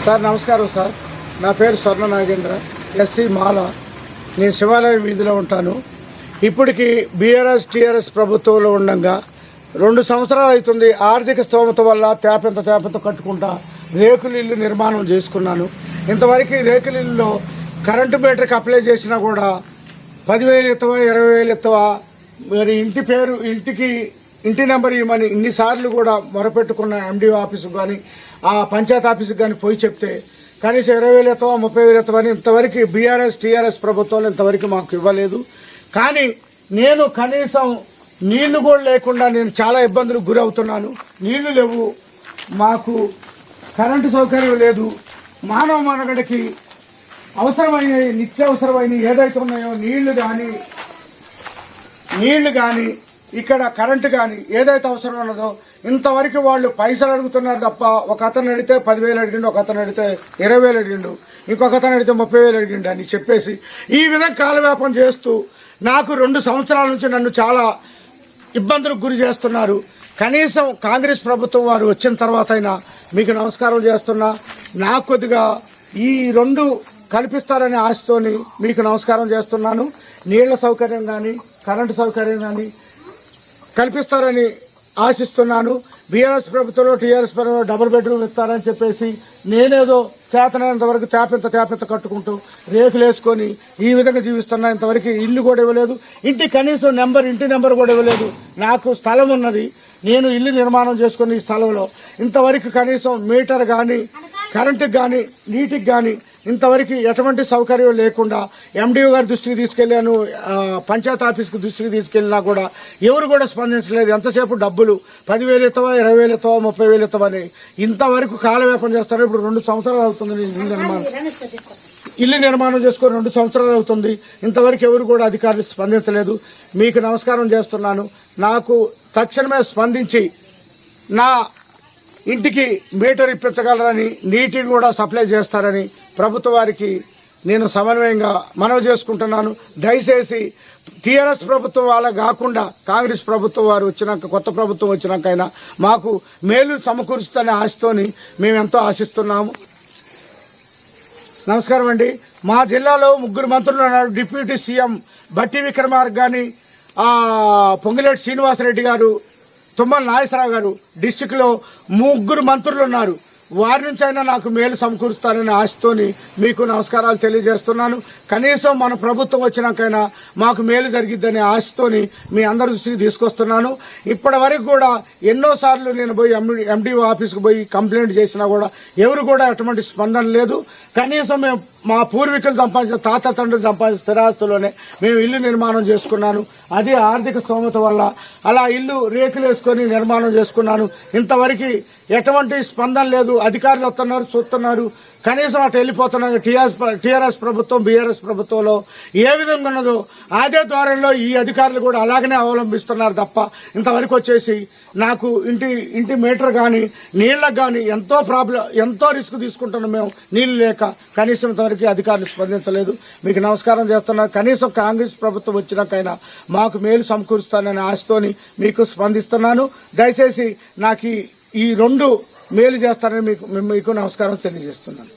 Sir నమస్కారం sir. నా పేరు స్వర్ణ నాగేంద్ర, ఎస్సీ మాల. నేను శివాలయం వీధిలో ఉంటాను. ఇప్పటికి బీఆర్ఎస్ టీఆర్ఎస్ ప్రభుత్వంలో ఉండగా 2 సంవత్సరాలు అవుతుంది. ఆర్థిక స్తోమత వల్ల తేపెంత కట్టుకుంటా రేకుల ఇల్లు నిర్మాణం చేసుకున్నాను. ఇంతవరకు రేకుల ఇల్లులో కరెంటు మీటర్కి అప్లై చేసినా కూడా 10,000 ఇస్తావా 20,000 ఇస్తావా, మరి ఇంటి పేరు ఇంటి నెంబర్ ఇవ్వమని ఇన్నిసార్లు కూడా మొరపెట్టుకున్న ఎండిఓ ఆఫీసుకు కానీ ఆ పంచాయతీ ఆఫీసుకు కానీ పోయి చెప్తే కనీసం 20,000 ఇస్తావా 30,000 ఇస్తావా అని ఇంతవరకు బీఆర్ఎస్ టీఆర్ఎస్ ప్రభుత్వాలు ఇంతవరకు మాకు ఇవ్వలేదు. కానీ నేను కనీసం నీళ్లు కూడా లేకుండా నేను చాలా ఇబ్బందులకు గురవుతున్నాను. నీళ్లు లేవు, మాకు కరెంటు సౌకర్యం లేదు. మానవ మనుగడకి అవసరమైన నిత్యావసరమైన ఏదైతే ఉన్నాయో నీళ్లు కానీ ఇక్కడ కరెంటు కానీ ఏదైతే అవసరం ఉన్నదో ఇంతవరకు వాళ్ళు పైసలు అడుగుతున్నారు తప్ప, ఒక అతను అడిగితే 10,000 అడిగిండు, ఒక అతను అడిగితే 20,000 అడిగిండు, ఇంకొక అతను అడిగితే 30,000 అడిగిండు అని చెప్పేసి ఈ విధంగా కాలవ్యాపం చేస్తూ నాకు 2 సంవత్సరాల నుంచి నన్ను చాలా ఇబ్బందులకు గురి చేస్తున్నారు. కనీసం కాంగ్రెస్ ప్రభుత్వం వారు వచ్చిన తర్వాత అయినా మీకు నమస్కారం చేస్తున్నా. నాకు కొద్దిగా ఈ 2 కల్పిస్తారనే ఆశతోని మీకు నమస్కారం చేస్తున్నాను. నీళ్ల సౌకర్యం కానీ కరెంటు సౌకర్యం కానీ కల్పిస్తారని ఆశిస్తున్నాను. బీఆర్ఎస్ ప్రభుత్వంలో టీఆర్ఎస్ ప్రభుత్వంలో డబుల్ బెడ్రూమ్ ఇస్తారని చెప్పేసి నేనేదో చేతనైనంత వరకు తేపెంత కట్టుకుంటూ రేకులు వేసుకొని ఈ విధంగా జీవిస్తున్నా. ఇంతవరకు ఇల్లు కూడా ఇవ్వలేదు, ఇంటి కనీసం ఇంటి నెంబర్ కూడా ఇవ్వలేదు. నాకు స్థలం ఉన్నది, నేను ఇల్లు నిర్మాణం చేసుకుని ఈ స్థలంలో ఇంతవరకు కనీసం మీటర్ కానీ కరెంటుకి కానీ నీటికి కానీ ఇంతవరకు ఎటువంటి సౌకర్యం లేకుండా ఎండిఓ గారి దృష్టికి తీసుకెళ్ళాను, పంచాయతీ ఆఫీస్కి దృష్టికి తీసుకెళ్ళినా కూడా ఎవరు కూడా స్పందించలేదు. ఎంతసేపు డబ్బులు 10,000 ఇస్తావా 20,000 ఇస్తావా 30,000 ఇస్తావా అని ఇంతవరకు కాలవ్యాపం చేస్తారు. ఇప్పుడు 2 సంవత్సరాలు అవుతుంది ఇల్లు నిర్మాణం చేసుకొని 2 సంవత్సరాలు అవుతుంది. ఇంతవరకు ఎవరు కూడా అధికారులు స్పందించలేదు. మీకు నమస్కారం చేస్తున్నాను. నాకు తక్షణమే స్పందించి నా ఇంటికి మీటర్ ఇప్పించగలరని, నీటిని కూడా సప్లై చేస్తారని ప్రభుత్వ వారికి నేను సమన్వయంగా మనవి చేసుకుంటున్నాను. దయచేసి టీఆర్ఎస్ ప్రభుత్వం వాళ్ళ కాకుండా కాంగ్రెస్ ప్రభుత్వం వారు వచ్చినాక, కొత్త ప్రభుత్వం వచ్చినాకైనా మాకు మేలు సమకూరుస్తుందనే ఆశతోని మేము ఎంతో ఆశిస్తున్నాము. నమస్కారం అండి. మా జిల్లాలో 3 మంత్రులు ఉన్నారు. డిప్యూటీ సీఎం బట్టి విక్రమార్క కానీ, పొంగిలేటి శ్రీనివాసరెడ్డి గారు, తుమ్మల నాగేశ్వరరావు గారు, డిస్టిక్లో 3 మంత్రులు ఉన్నారు. వారి నుంచి అయినా నాకు మేలు సమకూరుస్తారనే ఆశతోని మీకు నమస్కారాలు తెలియజేస్తున్నాను. కనీసం మన ప్రభుత్వం వచ్చినాకైనా మాకు మేలు జరిగిద్దనే ఆశతోని మీ అందరి దృష్టికి తీసుకొస్తున్నాను. ఇప్పటి వరకు కూడా ఎన్నోసార్లు నేను పోయి ఎండిఓ ఆఫీస్కి పోయి కంప్లైంట్ చేసినా కూడా ఎవరు కూడా ఎటువంటి స్పందన లేదు. కనీసం మేము మా పూర్వీకులు సంపాదించిన తాత తండ్రులు సంపాదించిన స్థిరాస్తుల్లోనే మేము ఇల్లు నిర్మాణం చేసుకున్నాను. అది ఆర్థిక స్తోమత వల్ల అలా ఇల్లు రేకులు వేసుకొని నిర్మాణం చేసుకున్నాను. ఇంతవరకు ఎటువంటి స్పందన లేదు. అధికారులు వస్తున్నారు, చూస్తున్నారు, కనీసం అటు వెళ్ళిపోతున్నారు. టీఆర్ఎస్ ప్రభుత్వం బీఆర్ఎస్ ప్రభుత్వంలో ఏ విధంగా ఉన్నదో అదే ధోరణిలో ఈ అధికారులు కూడా అలాగనే అవలంబిస్తున్నారు తప్ప ఇంతవరకు వచ్చేసి నాకు ఇంటి మీటర్ కానీ నీళ్ళకు కానీ ఎంతో రిస్క్ తీసుకుంటున్నాం మేము నీళ్ళు లేక. కనీసం ఇంతవరకు అధికారులు స్పందించలేదు. మీకు నమస్కారం చేస్తున్నారు. కనీసం కాంగ్రెస్ ప్రభుత్వం వచ్చినాకైనా మాకు మేలు సమకూరుస్తాననే ఆశతోని మీకు స్పందిస్తున్నాను. దయచేసి నాకు ఈ 2 మేలు చేస్తారని మీకు నమస్కారం తెలియజేస్తున్నాను.